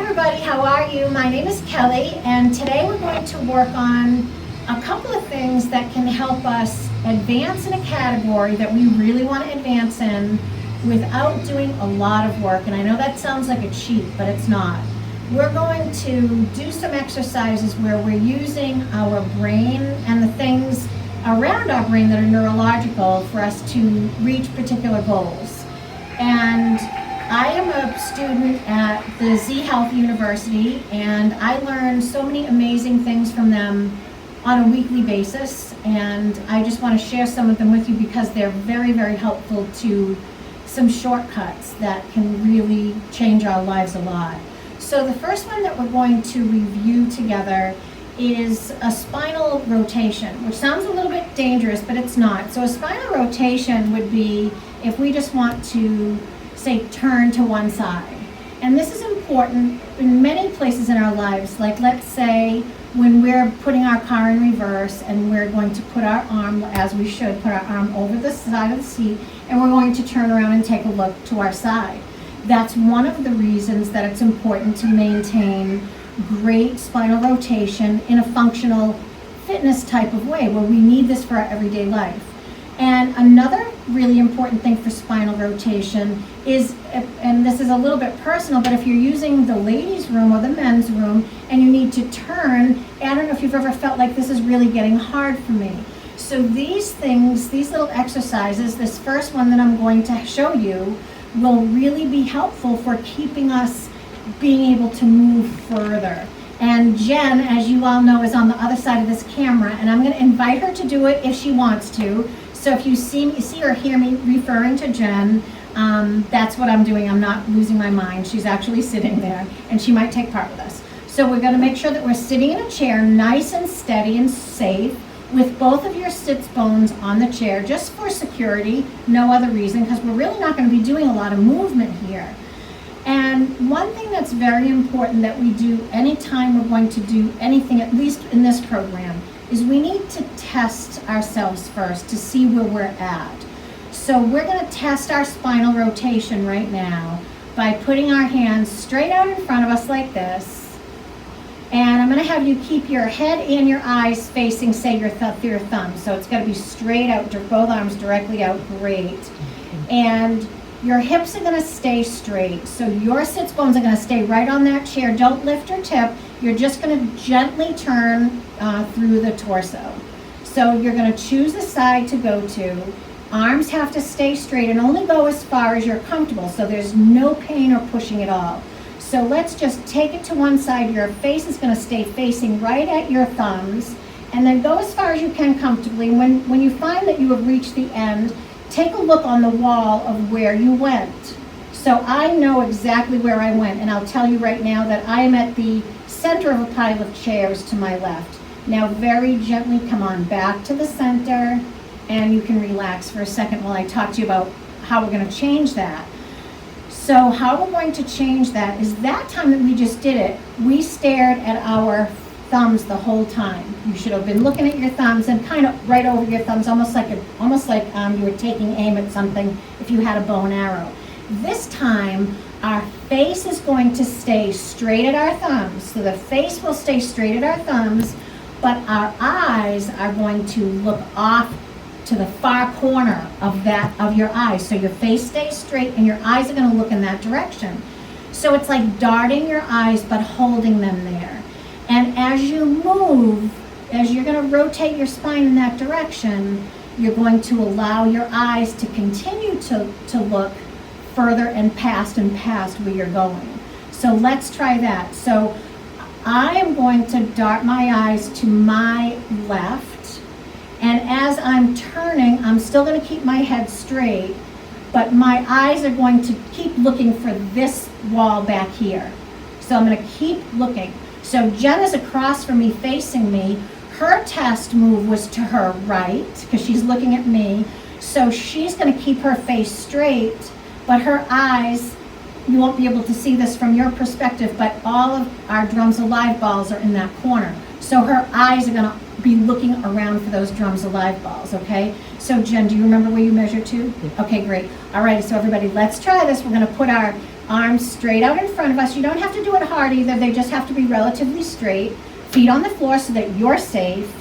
everybody, how are you? My name is Kelly, and today we're going to work on a couple of things that can help us advance in a category that we really want to advance in without doing a lot of work. And I know that sounds like a cheat, but it's not. We're going to do some exercises where we're using our brain and the things around our brain that are neurological for us to reach particular goals. And I am a student at the Z Health University, and I learn so many amazing things from them on a weekly basis, and I just want to share some of them with you because they're very, very helpful to some shortcuts that can really change our lives a lot. So the first one that we're going to review together is a spinal rotation, which sounds a little bit dangerous, but it's not. So a spinal rotation would be if we just want to say turn to one side. And this is important in many places in our lives. Like let's say when we're putting our car in reverse and we're going to put our arm, as we should, put our arm over the side of the seat, and we're going to turn around and take a look to our side. That's one of the reasons that it's important to maintain great spinal rotation in a functional fitness type of way where we need this for our everyday life. And another really important thing for spinal rotation is, and this is a little bit personal, but if you're using the ladies' room or the men's room and you need to turn, I don't know if you've ever felt like this is really getting hard for me. So these things, these little exercises, this first one that I'm going to show you will really be helpful for keeping us being able to move further. And Jen, as you all know, is on the other side of this camera, and I'm going to invite her to do it if she wants to. So if you see or hear me referring to Jen, that's what I'm doing. I'm not losing my mind. She's actually sitting there, and she might take part with us. So we're going to make sure that we're sitting in a chair nice and steady and safe with both of your sits bones on the chair, just for security, no other reason, because we're really not going to be doing a lot of movement here. And one thing that's very important that we do anytime we're going to do anything, at least in this program, is we need to test ourselves first to see where we're at. So we're going to test our spinal rotation right now by putting our hands straight out in front of us like this. And I'm going to have you keep your head and your eyes facing, say, your thumb. So it's got to be straight out, both arms directly out. Great. And your hips are going to stay straight. So your sits bones are going to stay right on that chair. Don't lift or tip. You're just going to gently turn through the torso. So you're going to choose the side to go to. Arms have to stay straight and only go as far as you're comfortable. So there's no pain or pushing at all. So let's just take it to one side. Your face is going to stay facing right at your thumbs. And then go as far as you can comfortably. When you find that you have reached the end, take a look on the wall of where you went. So I know exactly where I went, and I'll tell you right now that I am at the center of a pile of chairs to my left. Now very gently come on back to the center, and you can relax for a second while I talk to you about how we're going to change that. So how we're going to change that is that time that we just did it, we stared at our thumbs the whole time. You should have been looking at your thumbs and kind of right over your thumbs, almost like you were taking aim at something if you had a bow and arrow. This time, our face is going to stay straight at our thumbs. So the face will stay straight at our thumbs, but our eyes are going to look off to the far corner of your eyes. So your face stays straight and your eyes are going to look in that direction. So it's like darting your eyes but holding them there. And as you move, as you're going to rotate your spine in that direction, you're going to allow your eyes to continue to look further and past where you're going. So let's try that. So I am going to dart my eyes to my left, and as I'm turning, I'm still going to keep my head straight, but my eyes are going to keep looking for this wall back here. So I'm going to keep looking. So Jen is across from me, facing me. Her test move was to her right, because she's looking at me. So she's going to keep her face straight, but her eyes, you won't be able to see this from your perspective, but all of our drums alive balls are in that corner. So her eyes are going to be looking around for those drums alive balls, okay? So Jen, do you remember where you measured to? Okay, great. All right, so everybody, let's try this. We're going to put our Arms straight out in front of us. You don't have to do it hard either. They just have to be relatively straight. Feet on the floor so that you're safe.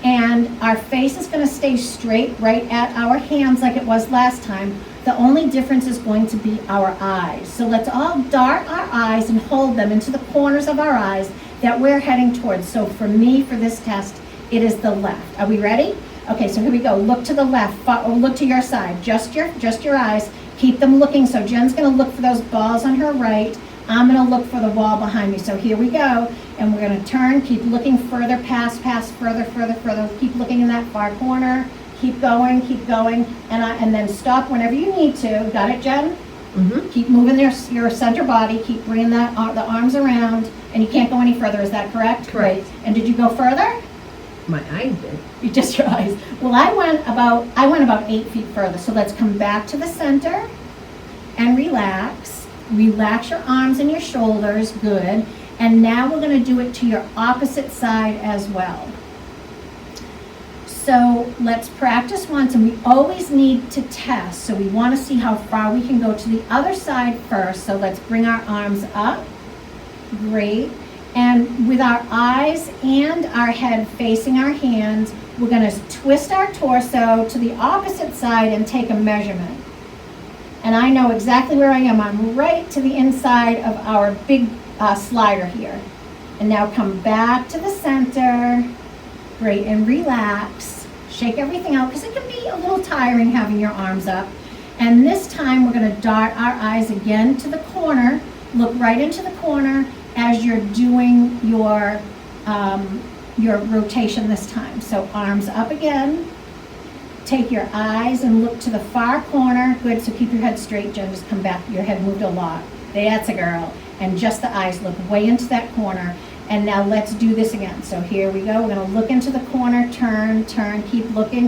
And our face is going to stay straight right at our hands like it was last time. The only difference is going to be our eyes. So let's all dart our eyes and hold them into the corners of our eyes that we're heading towards. So for me, for this test, it is the left. Are we ready? Okay, so here we go. Look to the left, look to your side. Just your eyes. Keep them looking. So Jen's going to look for those balls on her right. I'm going to look for the wall behind me. So here we go. And we're going to turn, keep looking further past, further. Keep looking in that far corner. Keep going, and then stop whenever you need to. Got it, Jen? Mm-hmm. Keep moving your center body. Keep bringing the arms around, and you can't go any further. Is that correct? Correct. Great. And did you go further? My eyes did. Just your eyes. Well, I went about 8 feet further. So let's come back to the center and relax. Relax your arms and your shoulders. Good. And now we're going to do it to your opposite side as well. So let's practice once, and we always need to test. So we want to see how far we can go to the other side first. So let's bring our arms up. Great. And with our eyes and our head facing our hands, we're going to twist our torso to the opposite side and take a measurement. And I know exactly where I am. I'm right to the inside of our big slider here. And now come back to the center. Great, and relax. Shake everything out, because it can be a little tiring having your arms up. And this time we're going to dart our eyes again to the corner. Look right into the corner as you're doing your rotation this time. So arms up again. Take your eyes and look to the far corner. Good, so keep your head straight, Jen. Just come back. Your head moved a lot. That's a girl. And just the eyes, look way into that corner. And now let's do this again. So here we go. We're going to look into the corner, turn, keep looking.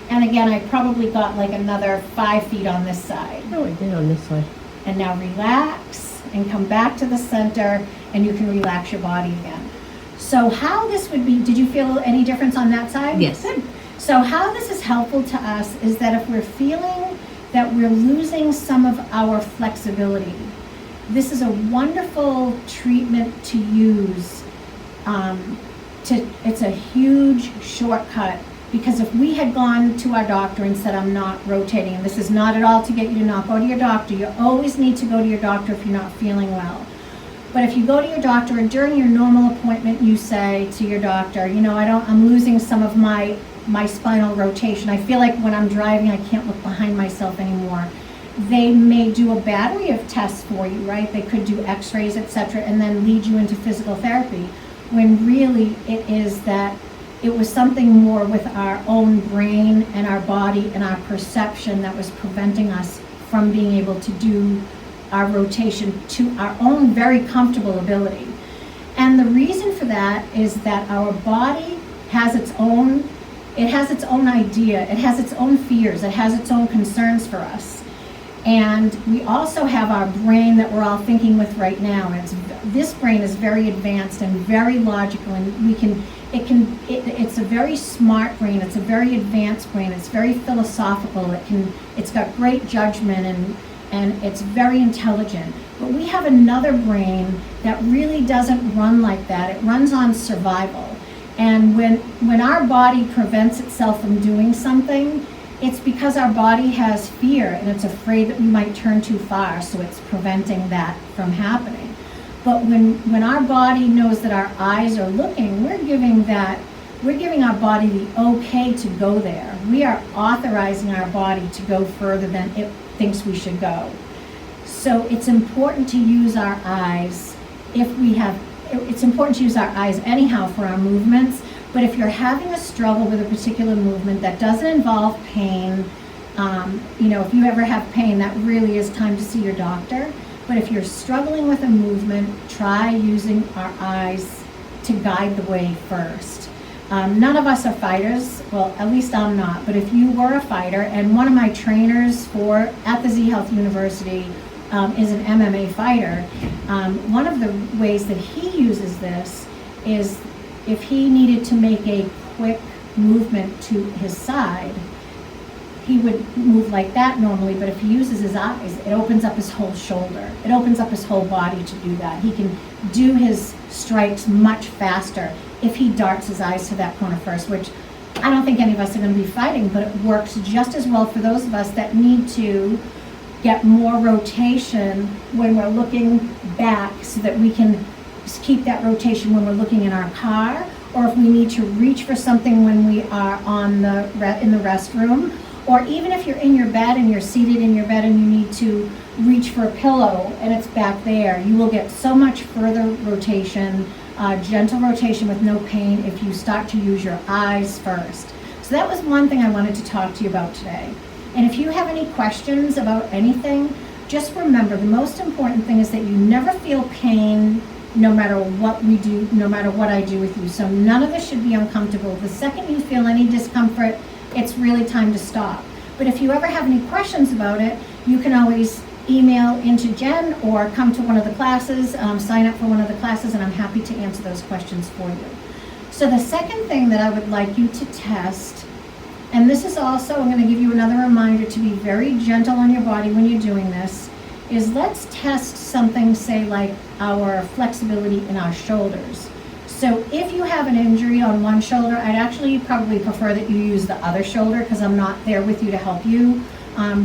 And again, I probably got like another 5 feet on this side. No, I did on this side. And now relax and come back to the center, and you can relax your body again. So how this would be, did you feel any difference on that side? Yes. Good. So how this is helpful to us is that if we're feeling that we're losing some of our flexibility, this is a wonderful treatment to use. It's a huge shortcut, because if we had gone to our doctor and said, I'm not rotating, and this is not at all to get you to not go to your doctor. You always need to go to your doctor if you're not feeling well. But if you go to your doctor and during your normal appointment you say to your doctor, I'm losing some of my spinal rotation. I feel like when I'm driving I can't look behind myself anymore. They may do a battery of tests for you, right? They could do x-rays, etc., and then lead you into physical therapy, when really it is that it was something more with our own brain and our body and our perception that was preventing us from being able to do our rotation to our own very comfortable ability. And the reason for that is that our body has its own idea, it has its own fears, it has its own concerns for us. And we also have our brain that we're all thinking with right now. This brain is very advanced and very logical, and it's a very smart brain, it's a very advanced brain, it's very philosophical, it's got great judgment, and it's very intelligent. But we have another brain that really doesn't run like that. It runs on survival. And when our body prevents itself from doing something, it's because our body has fear and it's afraid that we might turn too far, so it's preventing that from happening. But when our body knows that our eyes are looking, we're giving our body the okay to go there. We are authorizing our body to go further than it thinks we should go. So it's important to use our eyes it's important to use our eyes anyhow for our movements. But if you're having a struggle with a particular movement that doesn't involve pain, if you ever have pain, that really is time to see your doctor. But if you're struggling with a movement, try using our eyes to guide the way first. None of us are fighters. Well, at least I'm not. But if you were a fighter, and one of my trainers at the Z Health University is an MMA fighter, one of the ways that he uses this is if he needed to make a quick movement to his side, he would move like that normally, but if he uses his eyes, it opens up his whole shoulder. It opens up his whole body to do that. He can do his strikes much faster if he darts his eyes to that corner first, which I don't think any of us are going to be fighting, but it works just as well for those of us that need to get more rotation when we're looking back so that we can keep that rotation when we're looking in our car, or if we need to reach for something when we are in the restroom, or even if you're in your bed and you're seated in your bed and you need to reach for a pillow and it's back there, you will get so much further rotation, gentle rotation with no pain if you start to use your eyes first. So that was one thing I wanted to talk to you about today. And if you have any questions about anything, just remember the most important thing is that you never feel pain no matter what we do, no matter what I do with you. So none of this should be uncomfortable. The second you feel any discomfort, it's really time to stop. But if you ever have any questions about it, you can always email into Jen or come to one of the classes, sign up for one of the classes, and I'm happy to answer those questions for you. So the second thing that I would like you to test, and this is also, I'm going to give you another reminder to be very gentle on your body when you're doing this, is let's test something, say like our flexibility in our shoulders. So if you have an injury on one shoulder, I'd actually probably prefer that you use the other shoulder because I'm not there with you to help you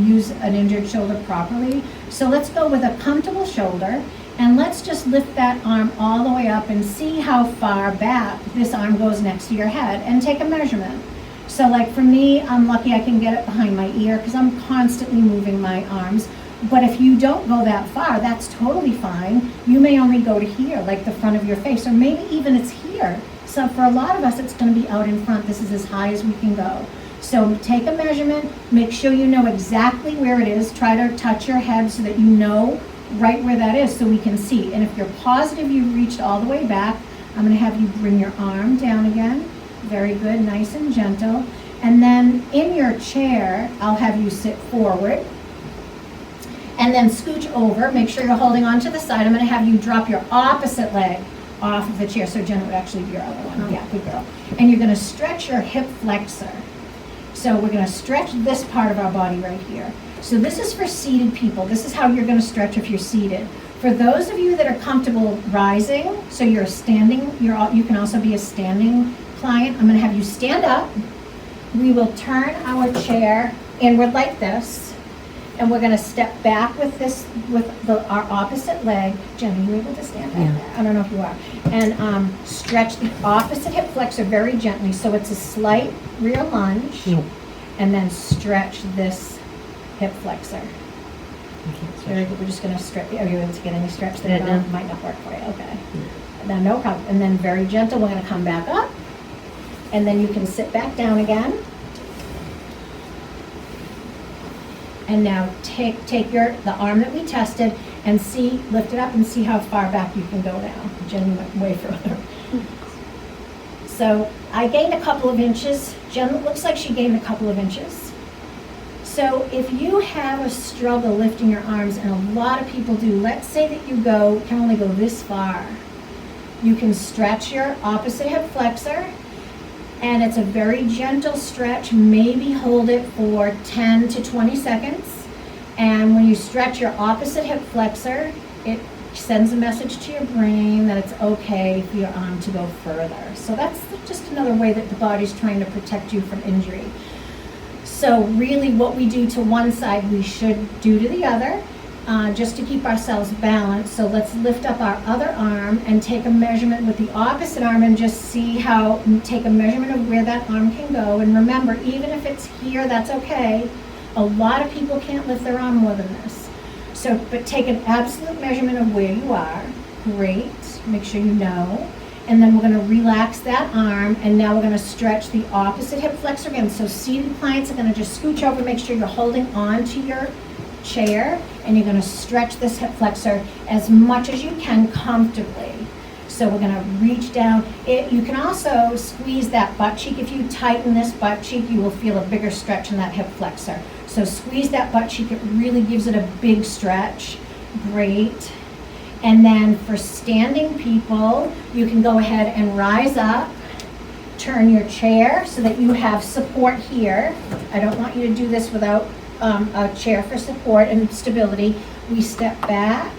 use an injured shoulder properly. So let's go with a comfortable shoulder, and let's just lift that arm all the way up and see how far back this arm goes next to your head, and take a measurement. So like for me, I'm lucky I can get it behind my ear because I'm constantly moving my arms. But if you don't go that far, that's totally fine. You may only go to here, like the front of your face, or maybe even it's here. So for a lot of us, it's going to be out in front. This is as high as we can go. So take a measurement, make sure you know exactly where it is. Try to touch your head so that you know right where that is so we can see. And if you're positive you've reached all the way back, I'm going to have you bring your arm down again. Very good, nice and gentle. And then in your chair, I'll have you sit forward. And then scooch over, make sure you're holding on to the side. I'm going to have you drop your opposite leg off of the chair. So Jen would actually be your other one. Yeah, good girl. And you're going to stretch your hip flexor. So we're going to stretch this part of our body right here. So this is for seated people. This is how you're going to stretch if you're seated. For those of you that are comfortable rising, so you're standing, you can also be a standing client. I'm going to have you stand up. We will turn our chair inward like this. And we're going to step back with this, our opposite leg. Jen, are you able to stand back there? I don't know if you are. And stretch the opposite hip flexor very gently. So it's a slight rear lunge. And then stretch this hip flexor. Very good. We're just going to stretch. Are you able to get any stretch there? No. Might not work for you. Okay. Then no problem. And then very gentle, we're going to come back up. And then you can sit back down again. And now take the arm that we tested and lift it up and see how far back you can go now. Jen went way further. So I gained a couple of inches. Jen looks like she gained a couple of inches. So if you have a struggle lifting your arms, and a lot of people do, let's say that you can only go this far. You can stretch your opposite hip flexor. And it's a very gentle stretch. Maybe hold it for 10 to 20 seconds. And when you stretch your opposite hip flexor, it sends a message to your brain that it's okay for your arm to go further. So that's just another way that the body's trying to protect you from injury. So really what we do to one side, we should do to the other. Just to keep ourselves balanced. So let's lift up our other arm and take a measurement with the opposite arm and just take a measurement of where that arm can go. And remember, even if it's here, that's okay. A lot of people can't lift their arm more than this. So, but take an absolute measurement of where you are. Great, make sure you know. And then we're gonna relax that arm, and now we're gonna stretch the opposite hip flexor again. So seated clients are gonna just scooch over, make sure you're holding on to your chair, and you're going to stretch this hip flexor as much as you can comfortably. So we're going to reach down. You can also squeeze that butt cheek. If you tighten this butt cheek, you will feel a bigger stretch in that hip flexor. So squeeze that butt cheek. It really gives it a big stretch. Great. And then for standing people, you can go ahead and rise up, turn your chair so that you have support here. I don't want you to do this without a chair for support and stability. We step back,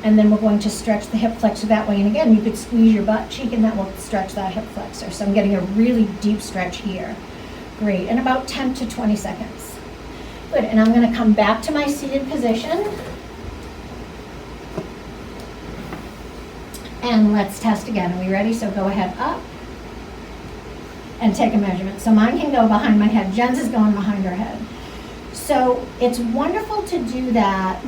and then we're going to stretch the hip flexor that way. And again, you could squeeze your butt cheek and that will stretch that hip flexor. So I'm getting a really deep stretch here. Great, and about 10 to 20 seconds. Good, and I'm gonna come back to my seated position. And let's test again. Are we ready? So go ahead up and take a measurement. So mine can go behind my head. Jen's is going behind her head. So it's wonderful to do that,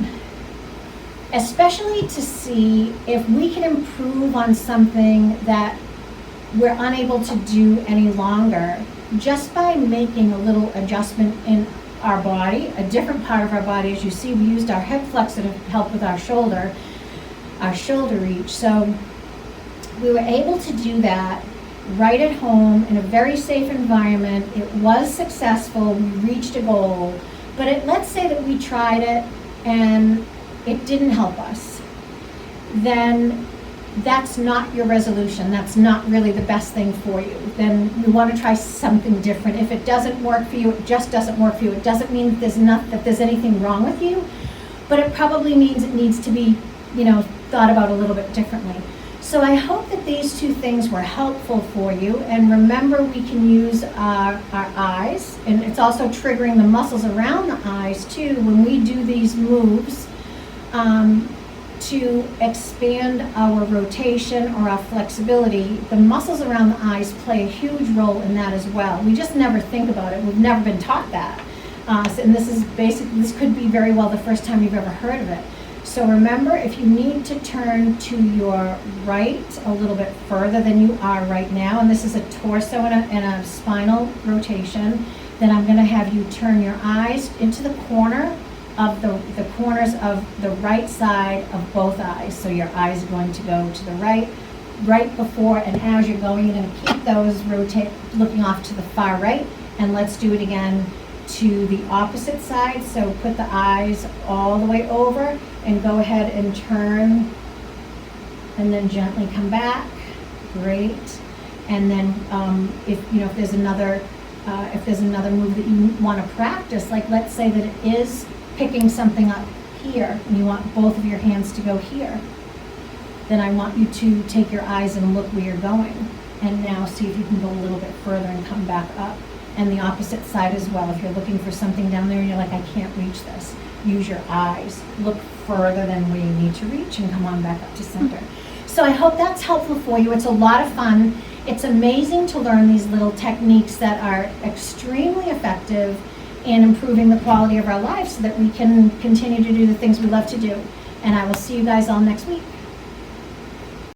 especially to see if we can improve on something that we're unable to do any longer, just by making a little adjustment in our body, a different part of our body. As you see, we used our hip flexor to help with our shoulder reach. So we were able to do that right at home in a very safe environment. It was successful, we reached a goal, but let's say that we tried it and it didn't help us. Then that's not your resolution. That's not really the best thing for you. Then you want to try something different. If it doesn't work for you, it just doesn't work for you. It doesn't mean that there's anything wrong with you, but it probably means it needs to be, thought about a little bit differently. So I hope that these two things were helpful for you. And remember, we can use our eyes, and it's also triggering the muscles around the eyes too when we do these moves, to expand our rotation or our flexibility. The muscles around the eyes play a huge role in that as well. We just never think about it. We've never been taught that. And this could be very well the first time you've ever heard of it. So remember, if you need to turn to your right a little bit further than you are right now, and this is a torso and a spinal rotation, then I'm going to have you turn your eyes into the corner of the corners of the right side of both eyes. So your eyes are going to go to the right before, and as you're going, you're going to keep those looking off to the far right. And let's do it again to the opposite side. So put the eyes all the way over and go ahead and turn, and then gently come back. Great. And then if there's another move that you want to practice, like let's say that it is picking something up here and you want both of your hands to go here, then I want you to take your eyes and look where you're going, and now see if you can go a little bit further and come back up. And the opposite side as well. If you're looking for something down there and you're like, I can't reach this, use your eyes, look further than where you need to reach, and come on back up to center. So I hope that's helpful for you. It's a lot of fun. It's amazing to learn these little techniques that are extremely effective in improving the quality of our lives so that we can continue to do the things we love to do. And I will see you guys all next week.